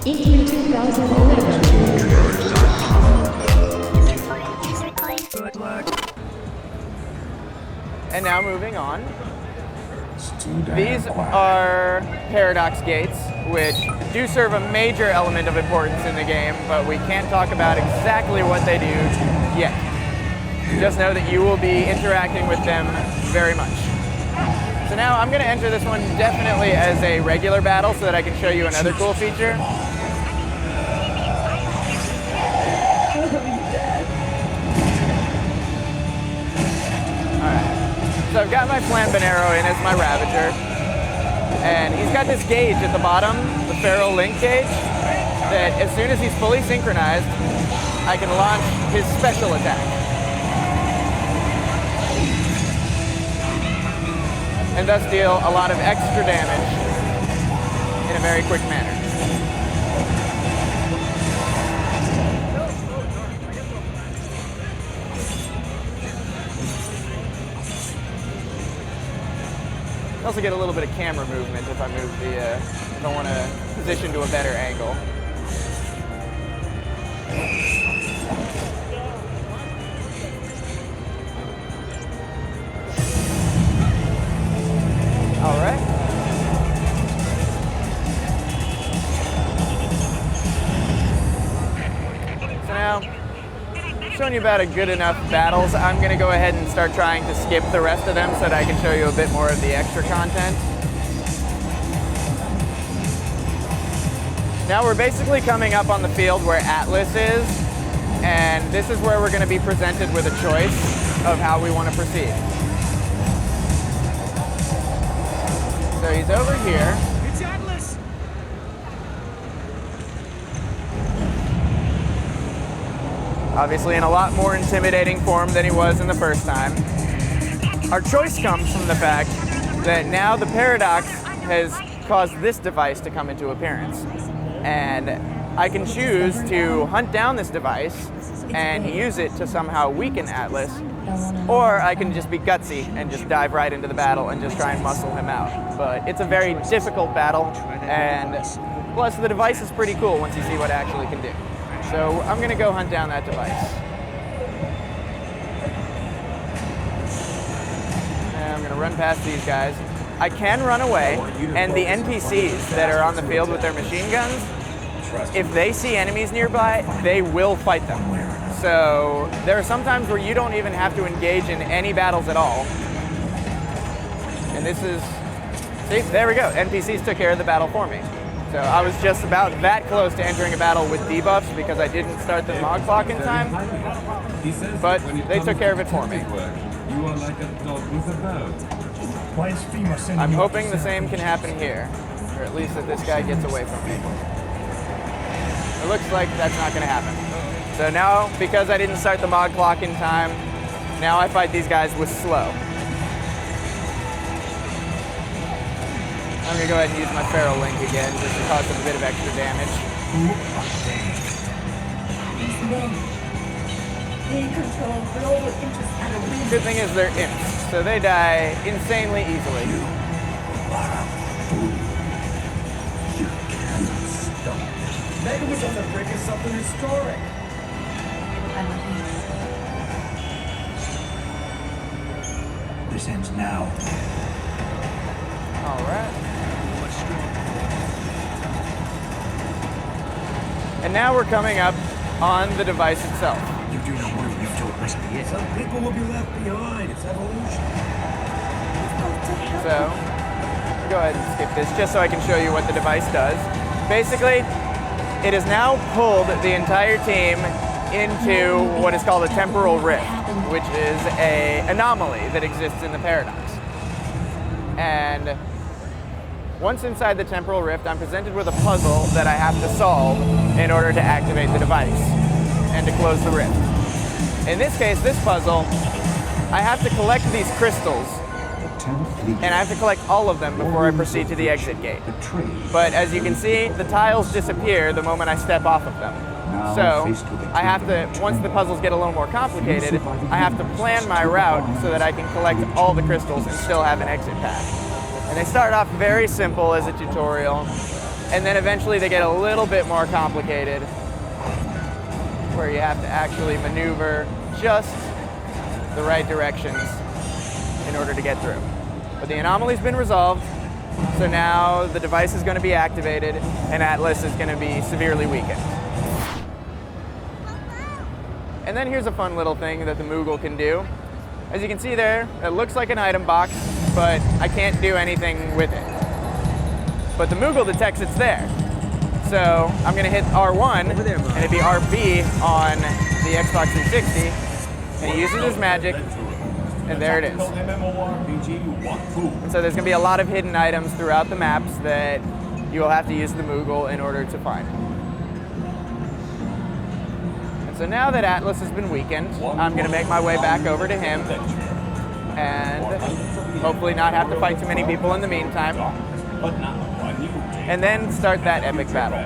in 2011. And now moving on. These are paradox gates, which do serve a major element of importance in the game, but we can't talk about exactly what they do yet. Just know that you will be interacting with them very much. So now I'm going to enter this one definitely as a regular battle so that I can show you another cool feature. Alright. So I've got my Flambanero in as my Ravager, and he's got this gauge at the bottom, the Feral Link gauge, that as soon as he's fully synchronized, I can launch his special attack. And thus deal a lot of extra damage in a very quick manner. I also get a little bit of camera movement if I move if I want to position to a better angle. All right. So now, showing you about a good enough battles, I'm going to go ahead and start trying to skip the rest of them so that I can show you a bit more of the extra content. Now we're basically coming up on the field where Atlas is, and this is where we're going to be presented with a choice of how we want to proceed. So he's over here. It's Atlas! Obviously in a lot more intimidating form than he was in the first time. Our choice comes from the fact that now the paradox has caused this device to come into appearance. And I can choose to hunt down this device and use it to somehow weaken Atlas, or I can just be gutsy and just dive right into the battle and just try and muscle him out. But it's a very difficult battle, and plus the device is pretty cool once you see what it actually can do. So I'm going to go hunt down that device. And I'm going to run past these guys. I can run away, and the NPCs that are on the field with their machine guns, if they see enemies nearby, they will fight them. So there are some times where you don't even have to engage in any battles at all. And this is, see, there we go. NPCs took care of the battle for me. So I was just about that close to entering a battle with debuffs because I didn't start the mod clock in time, but they took care of it for me. I'm hoping the same can happen here, or at least that this guy gets away from me. It looks like that's not going to happen. So now, because I didn't start the mod clock in time, now I fight these guys with slow. I'm going to go ahead and use my Feral Link again, just to cause them a bit of extra damage. Good thing is they're imps, so they die insanely easily. Maybe was on the brink of something historic. This ends now. All right. And now we're coming up on the device itself. You do not know you've told must be it. Some people will be left behind. It's evolution. So, go ahead and skip this just so I can show you what the device does. Basically, it has now pulled the entire team into what is called a temporal rift, which is an anomaly that exists in the paradox. And once inside the temporal rift, I'm presented with a puzzle that I have to solve in order to activate the device and to close the rift. In this case, this puzzle, I have to collect these crystals, and I have to collect all of them before I proceed to the exit gate. But as you can see, the tiles disappear the moment I step off of them. So I have to, once the puzzles get a little more complicated, I have to plan my route so that I can collect all the crystals and still have an exit path. And they start off very simple as a tutorial, And then eventually they get a little bit more complicated, where you have to actually maneuver just the right directions in order to get through. But the anomaly's been resolved, so now the device is going to be activated and Atlas is going to be severely weakened. And then here's a fun little thing that the Moogle can do. As you can see there, it looks like an item box, but I can't do anything with it. But the Moogle detects it's there. So I'm going to hit R1, and it'd be RB on the Xbox 360, and he uses his magic, and there it is. And so there's going to be a lot of hidden items throughout the maps that you will have to use the Moogle in order to find. And so now that Atlas has been weakened, I'm going to make my way back over to him, and hopefully not have to fight too many people in the meantime, and then start that epic battle.